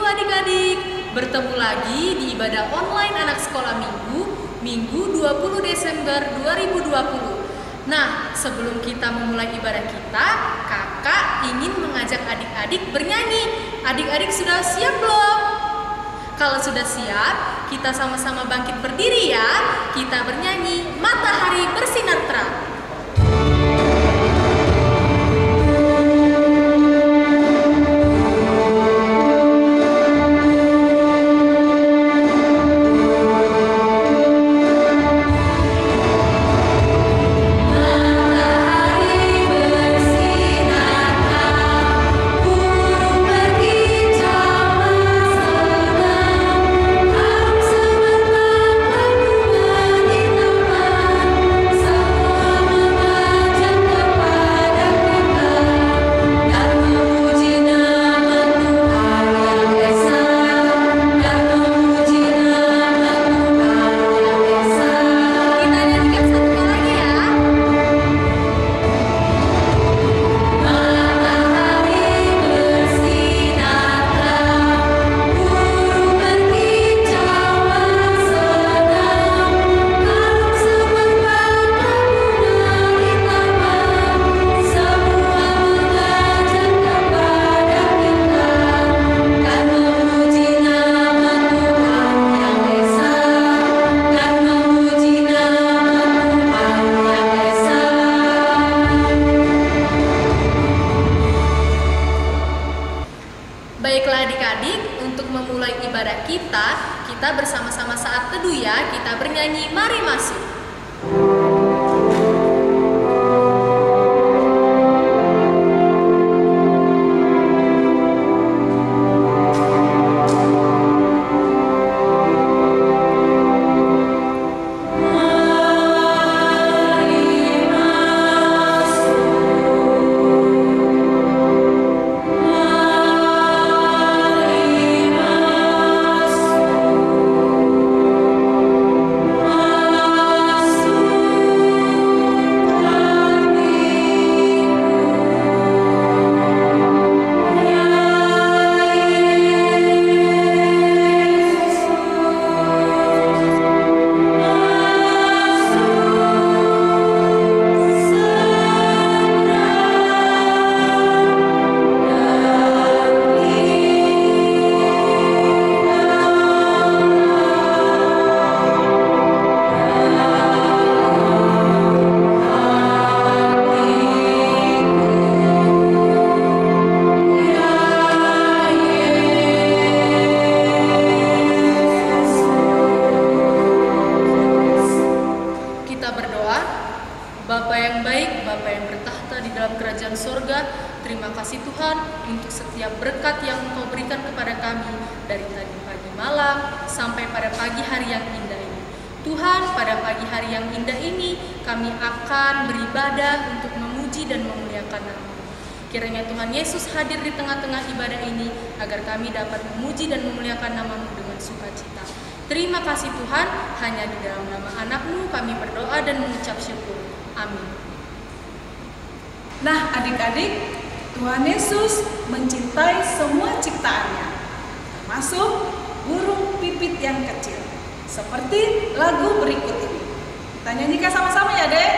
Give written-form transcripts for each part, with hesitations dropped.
adik-adik, bertemu lagi di ibadah online anak sekolah Minggu 20 Desember 2020. Nah, sebelum kita memulai ibadah kita, kakak ingin mengajak adik-adik bernyanyi. Adik-adik sudah siap belum? Kalau sudah siap, kita sama-sama bangkit berdiri ya. Kita bernyanyi Matahari Bersinar Terang. Baiklah adik-adik, untuk memulai ibadah kita bersama-sama saat teduh ya. Kita bernyanyi Mari Masuk. Bapa yang baik, Bapa yang bertahta di dalam kerajaan sorga, terima kasih Tuhan untuk setiap berkat yang Engkau berikan kepada kami dari tadi pagi malam sampai pada pagi hari yang indah ini. Tuhan, pada pagi hari yang indah ini kami akan beribadah untuk memuji dan memuliakan nama-Mu. Kiranya Tuhan Yesus hadir di tengah-tengah ibadah ini agar kami dapat memuji dan memuliakan nama-Mu dengan sukacita. Terima kasih Tuhan, hanya di dalam nama anak-Mu kami berdoa dan mengucap syukur. Amin. Nah adik-adik, Tuhan Yesus mencintai semua ciptaannya, termasuk burung pipit yang kecil, seperti lagu berikut ini. Kita nyanyikan sama-sama ya dek.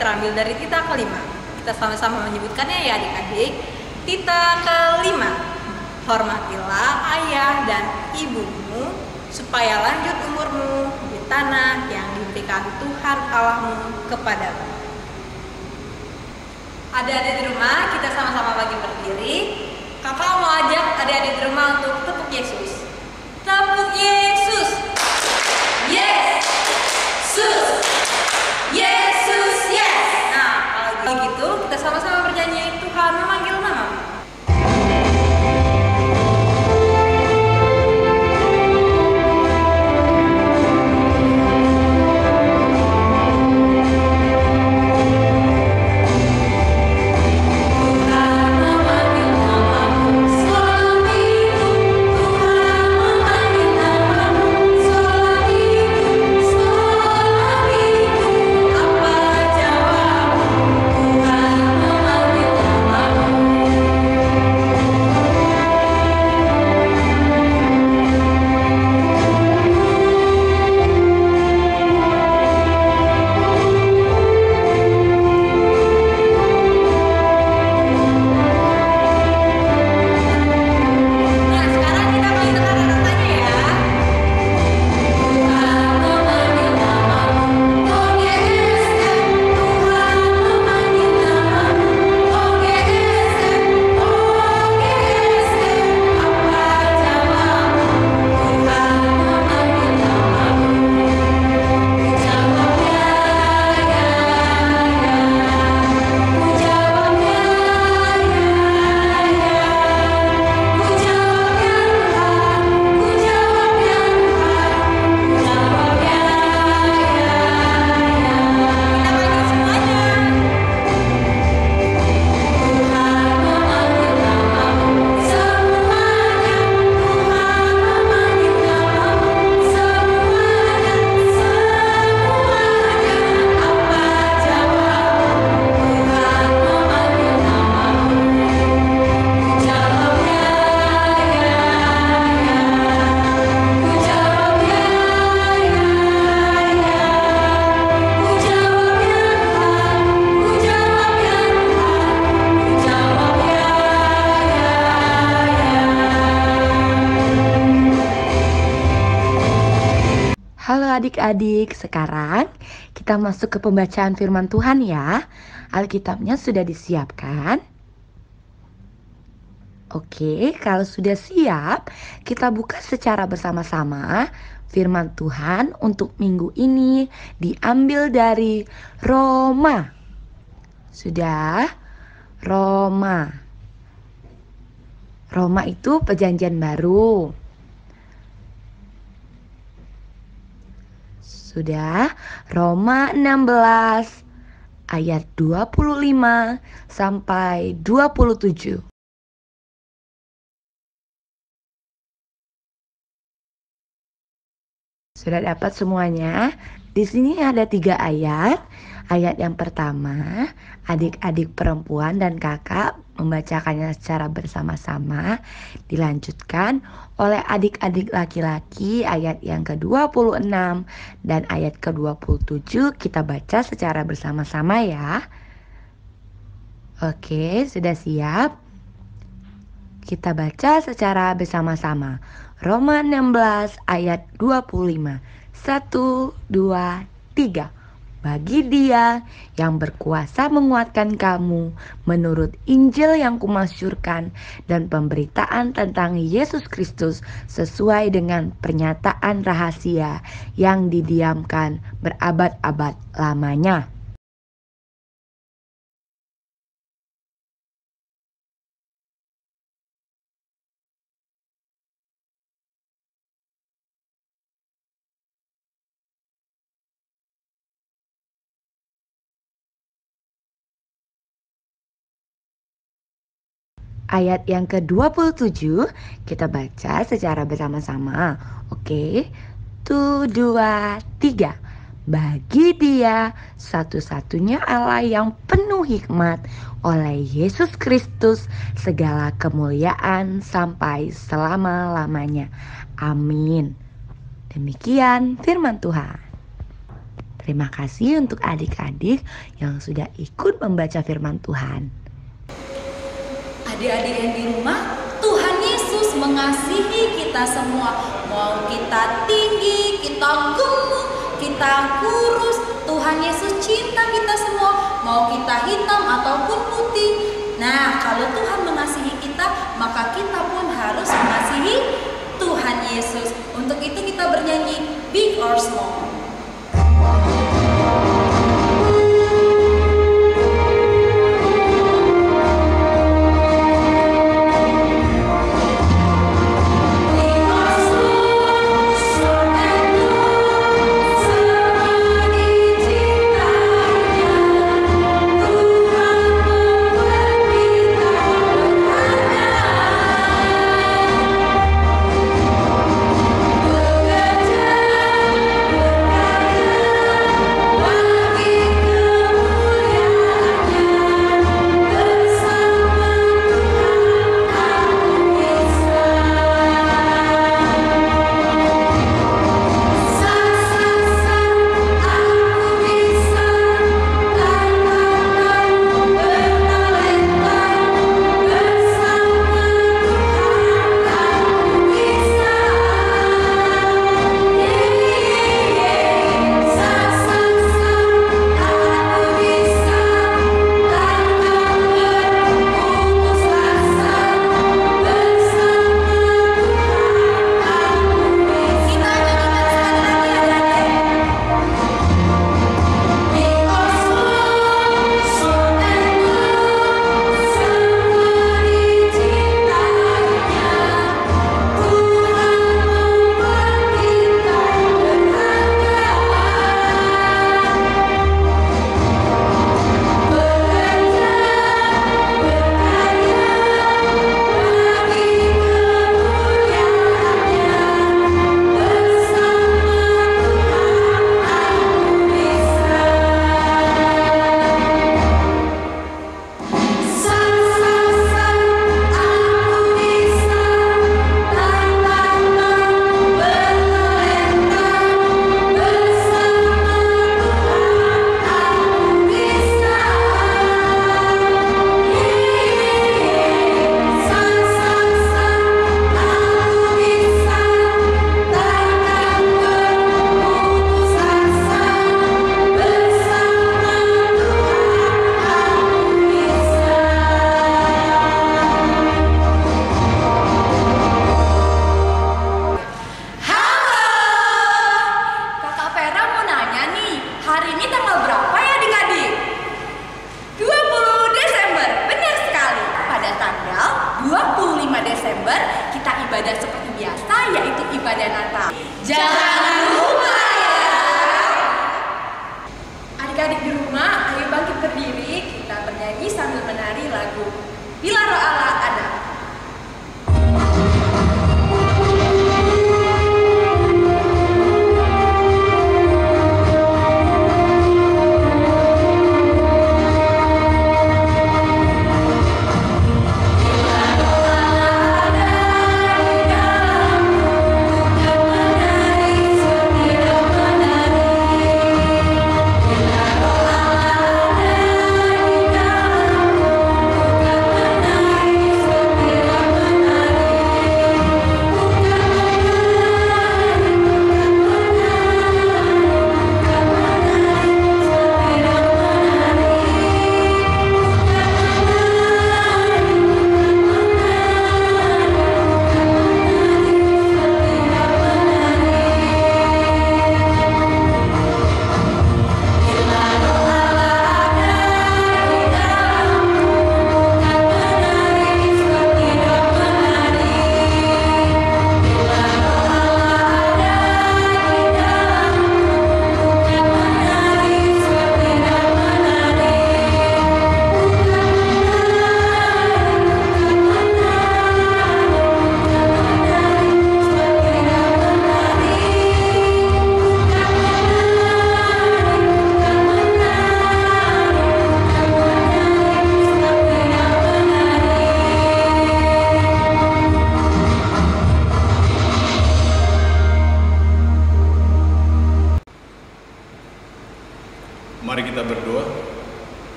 terambil dari tita kelima. Kita sama-sama menyebutkannya ya adik-adik. Tita kelima. Hormatilah ayah dan ibumu, supaya lanjut umurmu di tanah yang diberikan Tuhan Allahmu kepadamu. Adik-adik di rumah, kita sama-sama bagi berdiri. Kakak mau ajak adik-adik di rumah untuk tepuk Yesus. Tepuk Yesus. Yes. Sus. Yesus, yes. Nah, kalau gitu kita sama-sama bernyanyi Tuhan memanggil namamu. Halo adik-adik, sekarang kita masuk ke pembacaan firman Tuhan ya. Alkitabnya sudah disiapkan. Oke, kalau sudah siap, kita buka secara bersama-sama firman Tuhan untuk minggu ini diambil dari Roma. Sudah? Roma. Roma itu perjanjian baru. Sudah, Roma 16 ayat 25 sampai 27. Sudah dapat semuanya? Di sini ada 3 ayat. Ayat yang pertama, adik-adik perempuan dan kakak membacakannya secara bersama-sama. Dilanjutkan oleh adik-adik laki-laki ayat yang ke-26 dan ayat ke-27 kita baca secara bersama-sama ya. Oke, sudah siap? Kita baca secara bersama-sama. Roma 16 ayat 25. 1, 2, 3. Bagi Dia yang berkuasa menguatkan kamu menurut Injil yang kumasyurkan dan pemberitaan tentang Yesus Kristus sesuai dengan pernyataan rahasia yang didiamkan berabad-abad lamanya. Ayat yang ke-27 kita baca secara bersama-sama. Oke, 1, 2, 3. Bagi Dia satu-satunya Allah yang penuh hikmat, oleh Yesus Kristus segala kemuliaan sampai selama-lamanya. Amin. Demikian firman Tuhan. Terima kasih untuk adik-adik yang sudah ikut membaca firman Tuhan. Adik-adik yang di rumah, Tuhan Yesus mengasihi kita semua. Mau kita tinggi, kita gemuk, kita kurus, Tuhan Yesus cinta kita semua. Mau kita hitam ataupun putih. Nah, kalau Tuhan mengasihi kita, maka kita pun harus mengasihi Tuhan Yesus. Untuk itu kita bernyanyi Big or Small.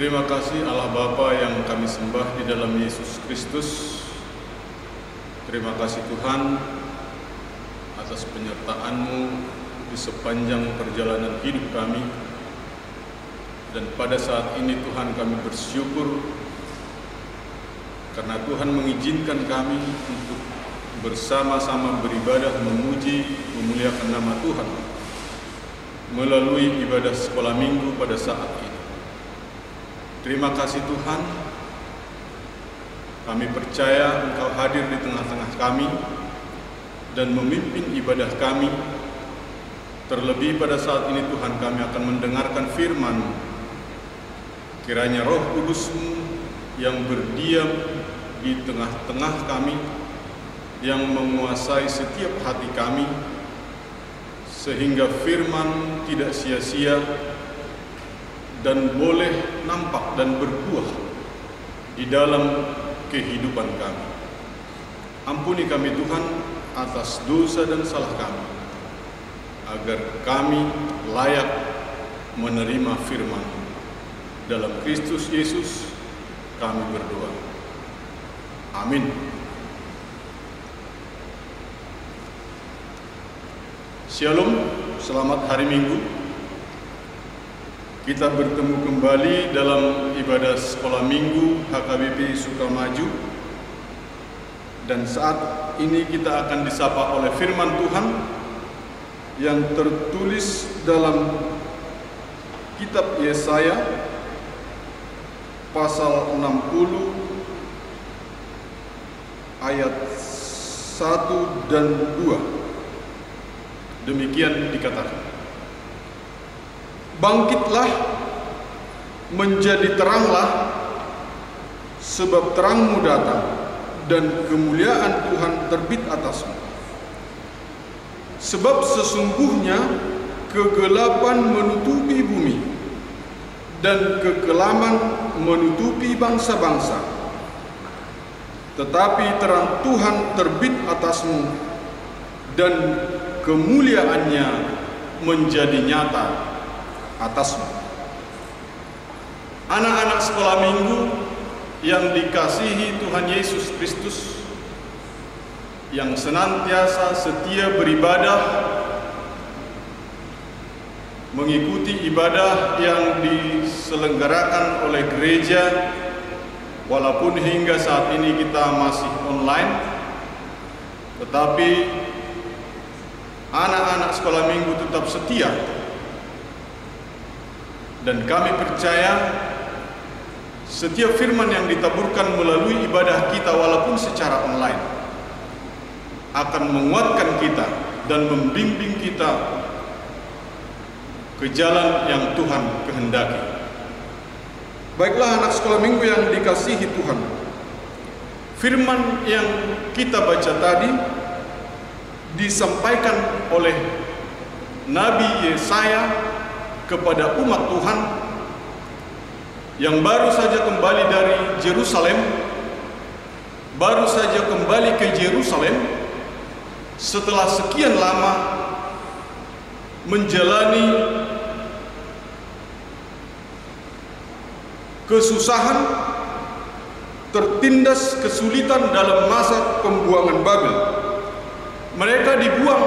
Terima kasih Allah Bapa yang kami sembah di dalam Yesus Kristus. Terima kasih Tuhan atas penyertaan-Mu di sepanjang perjalanan hidup kami. Dan pada saat ini Tuhan kami bersyukur karena Tuhan mengizinkan kami untuk bersama-sama beribadah, memuji, memuliakan nama Tuhan melalui ibadah sekolah minggu pada saat ini. Terima kasih Tuhan, kami percaya Engkau hadir di tengah-tengah kami dan memimpin ibadah kami. Terlebih pada saat ini Tuhan, kami akan mendengarkan firman-Mu. Kiranya Roh Kudus-Mu yang berdiam di tengah-tengah kami, yang menguasai setiap hati kami, sehingga firman tidak sia-sia dan boleh nampak dan berbuah di dalam kehidupan kami. Ampuni kami Tuhan atas dosa dan salah kami, agar kami layak menerima firman. Dalam Kristus Yesus kami berdoa. Amin. Shalom, selamat hari Minggu. Kita bertemu kembali dalam ibadah sekolah minggu HKBP Sukamaju. Dan saat ini kita akan disapa oleh firman Tuhan yang tertulis dalam kitab Yesaya pasal 60 ayat 1 dan 2. Demikian dikatakan. Bangkitlah, menjadi teranglah, sebab terangmu datang, dan kemuliaan Tuhan terbit atasmu. Sebab sesungguhnya kegelapan menutupi bumi, dan kekelaman menutupi bangsa-bangsa. Tetapi terang Tuhan terbit atasmu, dan kemuliaannya menjadi nyata atasmu. Anak-anak sekolah minggu yang dikasihi Tuhan Yesus Kristus, yang senantiasa setia beribadah, mengikuti ibadah yang diselenggarakan oleh gereja, walaupun hingga saat ini kita masih online, tetapi anak-anak sekolah minggu tetap setia. Dan kami percaya setiap firman yang ditaburkan melalui ibadah kita walaupun secara online akan menguatkan kita dan membimbing kita ke jalan yang Tuhan kehendaki. Baiklah anak sekolah minggu yang dikasihi Tuhan, firman yang kita baca tadi disampaikan oleh Nabi Yesaya kepada umat Tuhan yang baru saja kembali dari Yerusalem, baru saja kembali ke Yerusalem setelah sekian lama menjalani kesusahan, tertindas kesulitan dalam masa pembuangan Babel. Mereka dibuang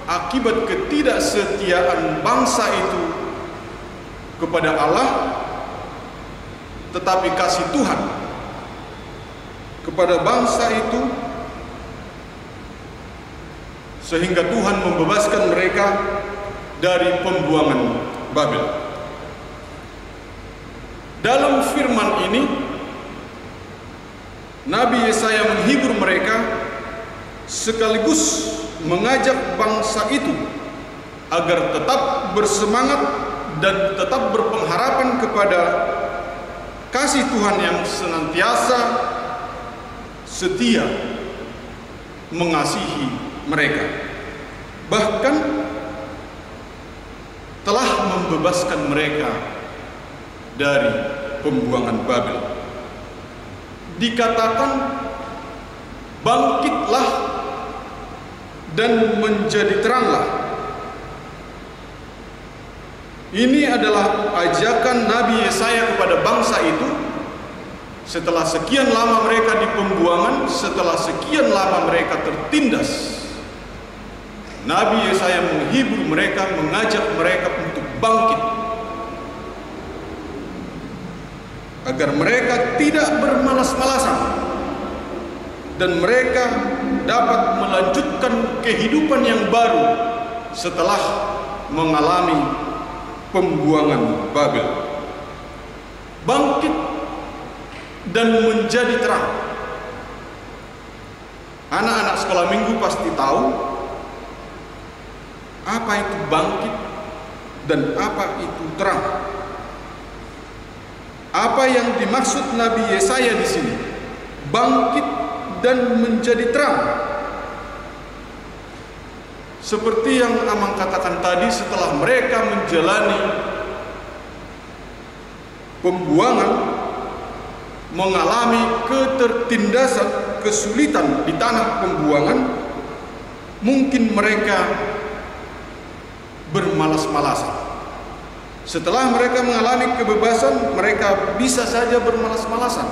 akibat ketidaksetiaan bangsa itu kepada Allah, tetapi kasih Tuhan kepada bangsa itu sehingga Tuhan membebaskan mereka dari pembuangan Babel. Dalam firman ini Nabi Yesaya menghibur mereka sekaligus mengajak bangsa itu agar tetap bersemangat dan tetap berpengharapan kepada kasih Tuhan yang senantiasa setia mengasihi mereka, bahkan telah membebaskan mereka dari pembuangan Babel. Dikatakan bangkitlah dan menjadi teranglah. Ini adalah ajakan Nabi Yesaya kepada bangsa itu setelah sekian lama mereka di pembuangan, setelah sekian lama mereka tertindas. Nabi Yesaya menghibur mereka, mengajak mereka untuk bangkit, agar mereka tidak bermalas-malasan dan mereka dapat melanjutkan kehidupan yang baru setelah mengalami pembuangan Babel. Bangkit dan menjadi terang. Anak-anak sekolah minggu pasti tahu apa itu bangkit dan apa itu terang. Apa yang dimaksud Nabi Yesaya di sini? Bangkit dan menjadi terang. Seperti yang Amang katakan tadi, setelah mereka menjalani pembuangan, mengalami ketertindasan, kesulitan di tanah pembuangan, mungkin mereka bermalas-malasan. Setelah mereka mengalami kebebasan, mereka bisa saja bermalas-malasan.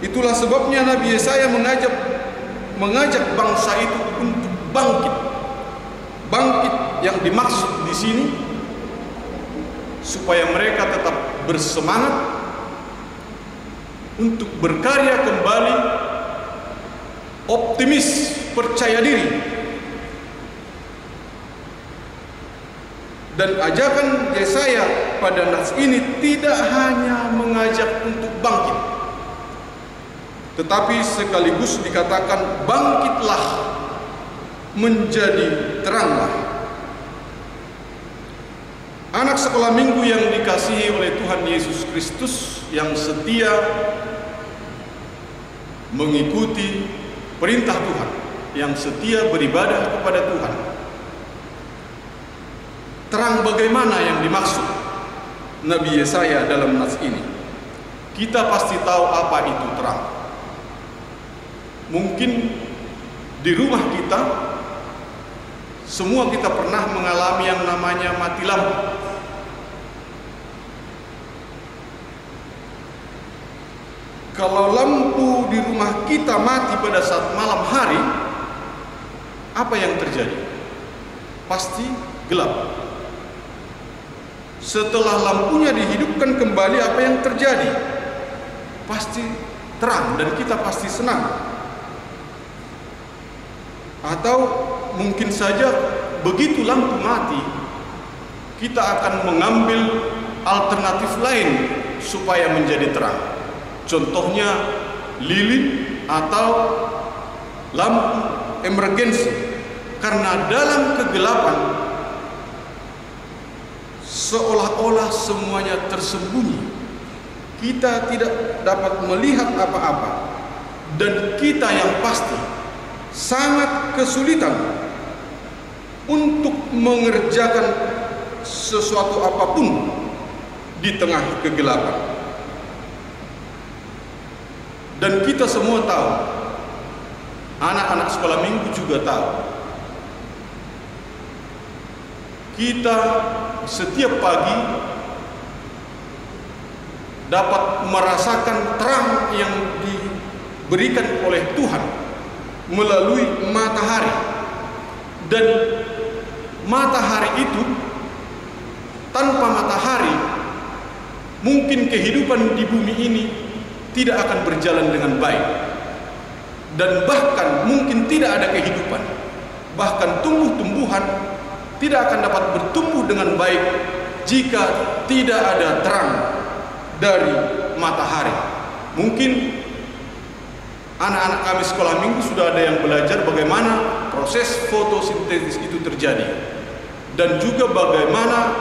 Itulah sebabnya Nabi Yesaya mengajak bangsa itu untuk bangkit. Bangkit yang dimaksud di sini supaya mereka tetap bersemangat untuk berkarya kembali, optimis, percaya diri. Dan ajakan Yesaya pada nas ini tidak hanya mengajak untuk bangkit, tetapi sekaligus dikatakan bangkitlah, menjadi teranglah. Anak sekolah minggu yang dikasihi oleh Tuhan Yesus Kristus, yang setia mengikuti perintah Tuhan, yang setia beribadah kepada Tuhan. Terang bagaimana yang dimaksud Nabi Yesaya dalam nas ini? Kita pasti tahu apa itu terang. Mungkin di rumah kita semua kita pernah mengalami yang namanya mati lampu. Kalau lampu di rumah kita mati pada saat malam hari, apa yang terjadi? Pasti gelap. Setelah lampunya dihidupkan kembali, apa yang terjadi? Pasti terang dan kita pasti senang. Atau mungkin saja begitu lampu mati, kita akan mengambil alternatif lain supaya menjadi terang. Contohnya lilin atau lampu emergensi. Karena dalam kegelapan seolah-olah semuanya tersembunyi. Kita tidak dapat melihat apa-apa. Dan kita yang pasti sangat kesulitan untuk mengerjakan sesuatu apapun di tengah kegelapan. Dan kita semua tahu, anak-anak sekolah minggu juga tahu, kita setiap pagi dapat merasakan terang yang diberikan oleh Tuhan melalui matahari. Dan matahari itu, tanpa matahari mungkin kehidupan di bumi ini tidak akan berjalan dengan baik, dan bahkan mungkin tidak ada kehidupan, bahkan tumbuh-tumbuhan tidak akan dapat bertumbuh dengan baik jika tidak ada terang dari matahari. Mungkin anak-anak kami sekolah minggu sudah ada yang belajar bagaimana proses fotosintesis itu terjadi, dan juga bagaimana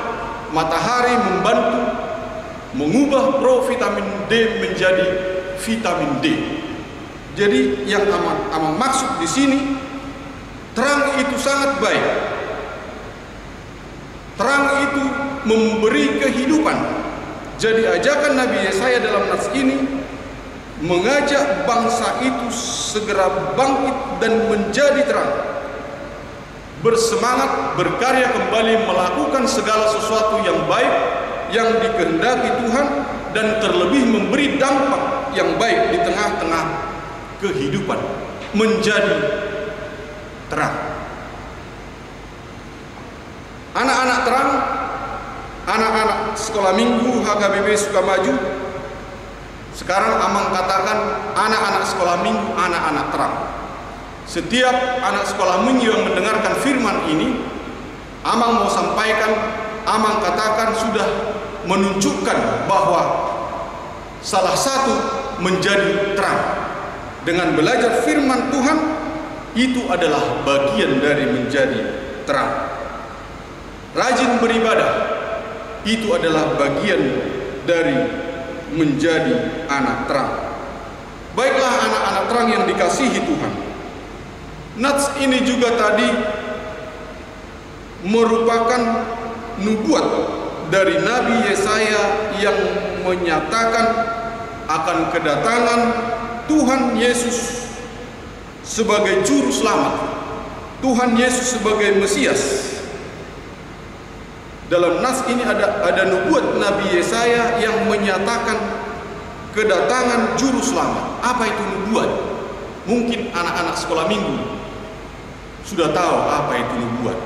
matahari membantu mengubah provitamin D menjadi vitamin D. Jadi yang Amang maksud di sini, terang itu sangat baik. Terang itu memberi kehidupan. Jadi ajakan Nabi Yesaya dalam nas ini mengajak bangsa itu segera bangkit dan menjadi terang. bersemangat, berkarya kembali melakukan segala sesuatu yang baik yang dikehendaki Tuhan, dan terlebih memberi dampak yang baik di tengah-tengah kehidupan, menjadi terang. Anak-anak terang, anak-anak sekolah minggu HKBP Sukamaju, sekarang Amang katakan anak-anak sekolah minggu, anak-anak terang. Setiap anak sekolah minggu yang mendengarkan firman ini, Amang mau sampaikan, Amang katakan sudah menunjukkan bahwa salah satu menjadi terang. Dengan belajar firman Tuhan, itu adalah bagian dari menjadi terang. Rajin beribadah, itu adalah bagian dari menjadi anak terang. Baiklah anak-anak terang yang dikasihi Tuhan, nats ini juga tadi merupakan nubuat dari Nabi Yesaya yang menyatakan akan kedatangan Tuhan Yesus sebagai juru selamat, Tuhan Yesus sebagai Mesias. Dalam nas ini ada nubuat Nabi Yesaya yang menyatakan kedatangan juru selamat. Apa itu nubuat? Mungkin anak-anak sekolah minggu sudah tahu apa itu nubuat.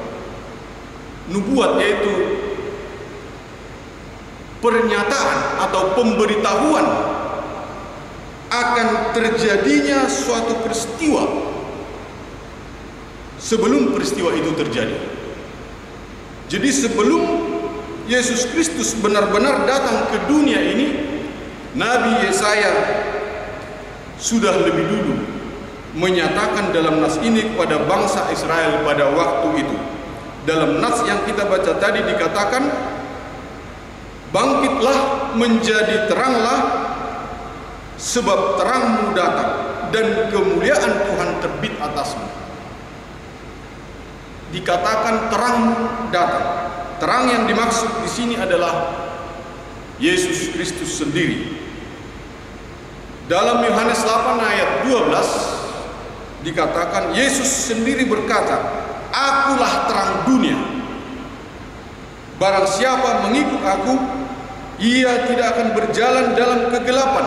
Nubuat yaitu pernyataan atau pemberitahuan akan terjadinya suatu peristiwa sebelum peristiwa itu terjadi. Jadi sebelum Yesus Kristus benar-benar datang ke dunia ini, Nabi Yesaya sudah lebih dulu menyatakan dalam nas ini kepada bangsa Israel pada waktu itu. Dalam nas yang kita baca tadi dikatakan, bangkitlah menjadi teranglah, sebab terangmu datang dan kemuliaan Tuhan terbit atasmu. Dikatakan terang datang. Terang yang dimaksud di sini adalah Yesus Kristus sendiri. Dalam Yohanes 8 ayat 12 dikatakan Yesus sendiri berkata, "Akulah terang dunia. Barang siapa mengikut aku, ia tidak akan berjalan dalam kegelapan,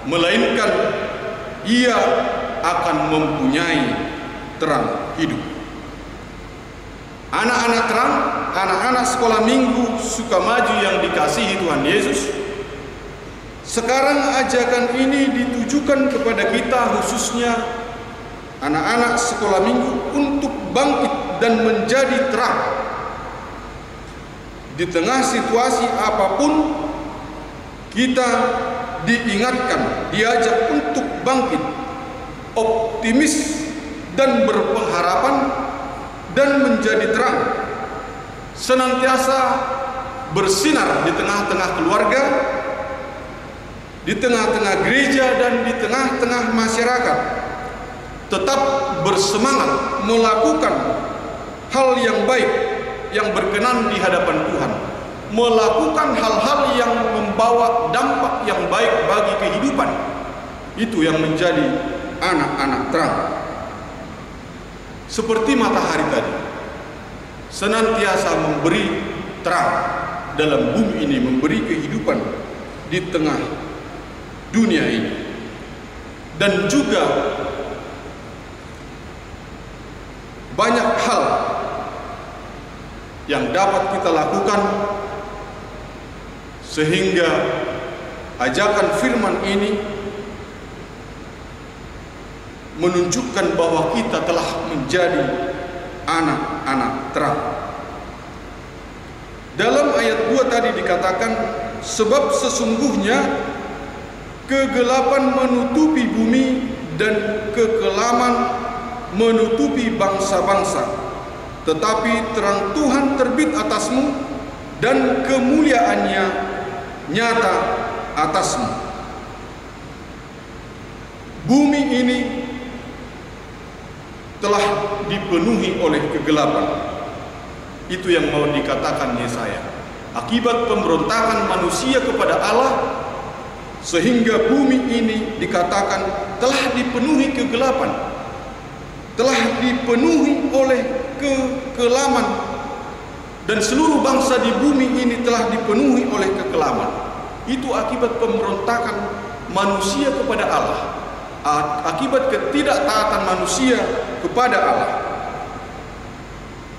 melainkan ia akan mempunyai terang hidup." Anak-anak terang, anak-anak sekolah minggu Sukamaju yang dikasihi Tuhan Yesus, sekarang ajakan ini ditujukan kepada kita, khususnya anak-anak sekolah minggu, untuk bangkit dan menjadi terang. Di tengah situasi apapun, kita diingatkan, diajak untuk bangkit, optimis dan berpengharapan, dan menjadi terang, senantiasa bersinar di tengah-tengah keluarga, di tengah-tengah gereja, dan di tengah-tengah masyarakat. Tetap bersemangat melakukan hal yang baik yang berkenan di hadapan Tuhan, melakukan hal-hal yang membawa dampak yang baik bagi kehidupan. Itu yang menjadi anak-anak terang. Seperti matahari tadi, senantiasa memberi terang dalam bumi ini, memberi kehidupan di tengah dunia ini. Dan juga banyak hal yang dapat kita lakukan sehingga ajakan firman ini menunjukkan bahwa kita telah menjadi anak-anak terang. Dalam ayat 2 tadi dikatakan, sebab sesungguhnya kegelapan menutupi bumi dan kekelaman menutupi bangsa-bangsa, tetapi terang Tuhan terbit atasmu dan kemuliaannya nyata atasmu. Bumi ini telah dipenuhi oleh kegelapan. Itu yang mau dikatakan Yesaya. Akibat pemberontakan manusia kepada Allah, sehingga bumi ini dikatakan telah dipenuhi kegelapan. telah dipenuhi oleh kekelaman, dan seluruh bangsa di bumi ini telah dipenuhi oleh kekelaman. Itu akibat pemberontakan manusia kepada Allah, akibat ketidaktaatan manusia kepada Allah.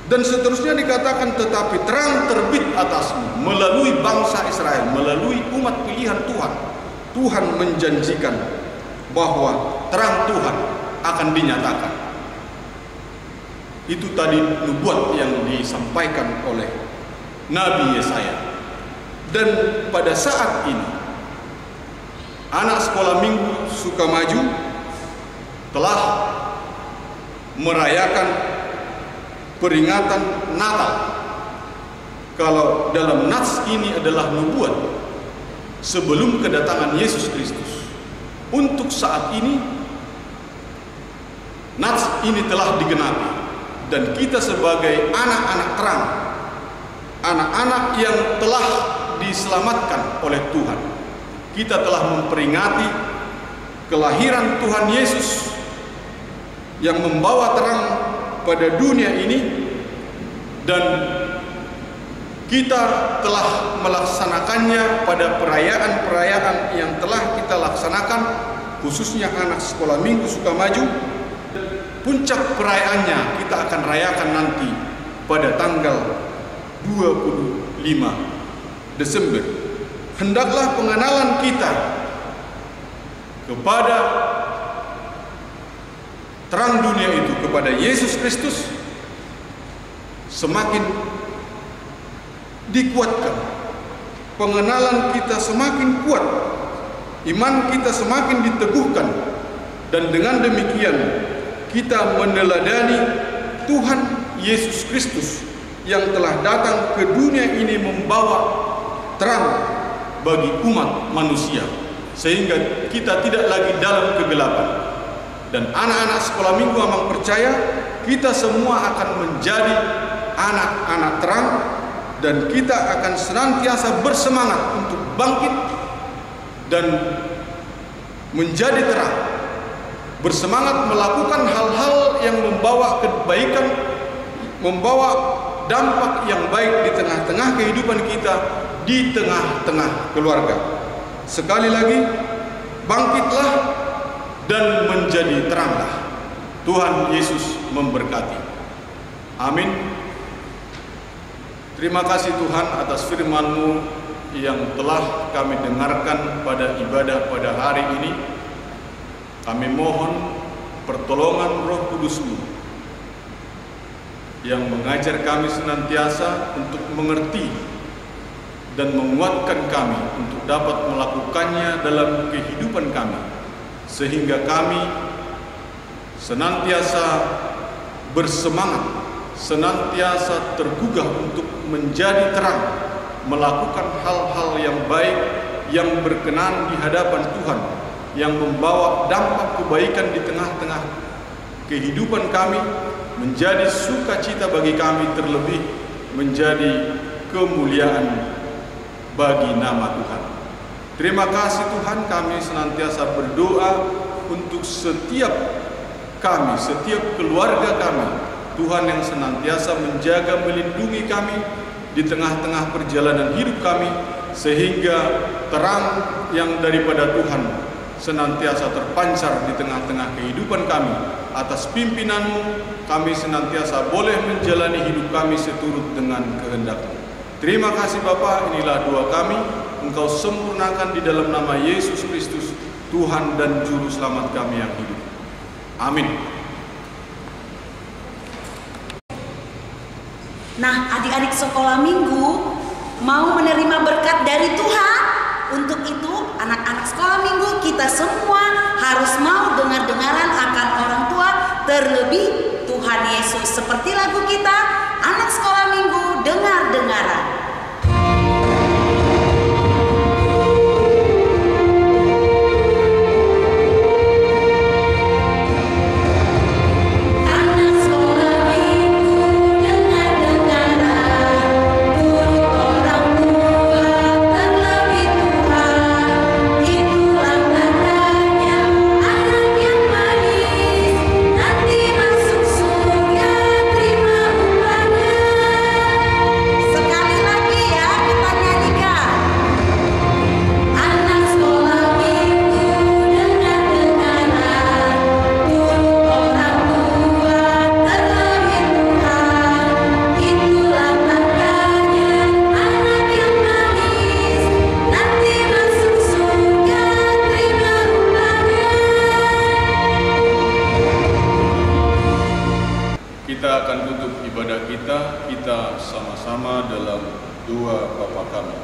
Dan seterusnya dikatakan, tetapi terang terbit atasmu melalui bangsa Israel, melalui umat pilihan Tuhan. Tuhan menjanjikan bahwa terang Tuhan akan dinyatakan. Itu tadi nubuat yang disampaikan oleh Nabi Yesaya. Dan pada saat ini anak sekolah minggu Sukamaju telah merayakan peringatan Natal. Kalau dalam nats ini adalah nubuat sebelum kedatangan Yesus Kristus. Untuk saat ini nats ini telah digenapi, dan kita sebagai anak-anak terang, anak-anak yang telah diselamatkan oleh Tuhan, kita telah memperingati kelahiran Tuhan Yesus yang membawa terang pada dunia ini, dan kita telah melaksanakannya pada perayaan-perayaan yang telah kita laksanakan, khususnya anak sekolah minggu Sukamaju. Puncak perayaannya kita akan rayakan nanti pada tanggal 25 Desember. Hendaklah pengenalan kita kepada terang dunia itu, kepada Yesus Kristus, semakin dikuatkan. Pengenalan kita semakin kuat, iman kita semakin diteguhkan, dan dengan demikian kita meneladani Tuhan Yesus Kristus yang telah datang ke dunia ini membawa terang bagi umat manusia, sehingga kita tidak lagi dalam kegelapan. Dan anak-anak sekolah minggu Amang percaya kita semua akan menjadi anak-anak terang, dan kita akan senantiasa bersemangat untuk bangkit dan menjadi terang, bersemangat melakukan hal-hal yang membawa kebaikan, membawa dampak yang baik di tengah-tengah kehidupan kita, di tengah-tengah keluarga. Sekali lagi, bangkitlah dan menjadi teranglah. Tuhan Yesus memberkati. Amin. Terima kasih Tuhan atas firman-Mu yang telah kami dengarkan pada ibadah pada hari ini. Kami mohon pertolongan Roh Kudus-Mu yang mengajar kami senantiasa untuk mengerti dan menguatkan kami untuk dapat melakukannya dalam kehidupan kami, sehingga kami senantiasa bersemangat, senantiasa tergugah untuk menjadi terang, melakukan hal-hal yang baik, yang berkenan di hadapan Tuhan, yang membawa dampak kebaikan di tengah-tengah kehidupan kami, menjadi sukacita bagi kami, terlebih menjadi kemuliaan bagi nama Tuhan. Terima kasih Tuhan, kami senantiasa berdoa untuk setiap kami, setiap keluarga kami, Tuhan yang senantiasa menjaga, melindungi kami di tengah-tengah perjalanan hidup kami, sehingga terang yang daripada Tuhan senantiasa terpancar di tengah-tengah kehidupan kami. Atas pimpinan-Mu, kami senantiasa boleh menjalani hidup kami seturut dengan kehendak-Mu. Terima kasih Bapa, inilah doa kami. Engkau sempurnakan di dalam nama Yesus Kristus, Tuhan dan Juru Selamat kami yang hidup. Amin. Nah, adik-adik sekolah minggu mau menerima berkat dari Tuhan. Untuk itu, anak-anak sekolah minggu kita semua harus mau dengar-dengaran akan orang tua, terlebih Tuhan Yesus. Seperti lagu kita, anak sekolah minggu dengar-dengaran. Masuk Kita akan tutup ibadah kita sama-sama dalam doa Bapa kami.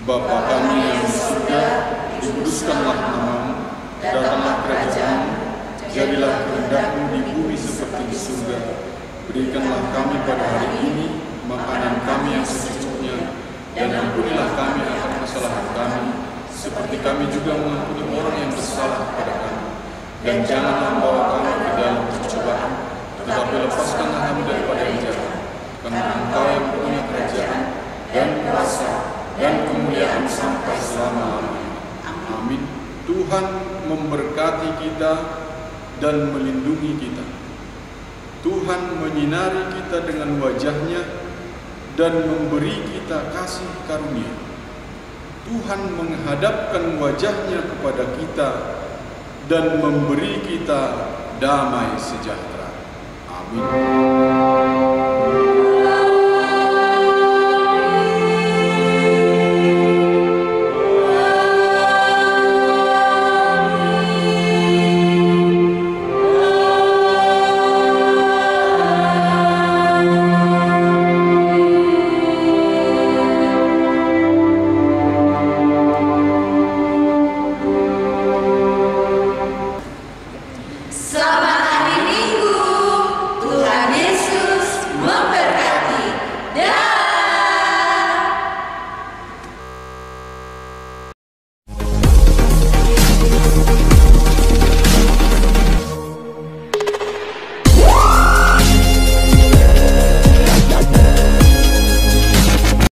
Bapa kami yang di surga, dikuduskanlah namamu, datanglah kerajaan-Mu, jadilah kehendak-Mu di bumi seperti di surga. Berikanlah kami pada hari ini makanan kami yang secukupnya, dan ampunilah kami akan kesalahan kami, seperti kami juga mengampuni orang yang bersalah kepada kami. Dan janganlah membawa kami ke dalam percobaan, tetapi lepaskanlah kami daripada yang jahat. Karena Engkau yang punya kerajaan dan kuasa dan kemuliaan sampai selama-lamanya. Amin. Tuhan memberkati kita dan melindungi kita. Tuhan menyinari kita dengan wajah-Nya dan memberi kita kasih karunia. Tuhan menghadapkan wajah-Nya kepada kita dan memberi kita damai sejahtera. Amin.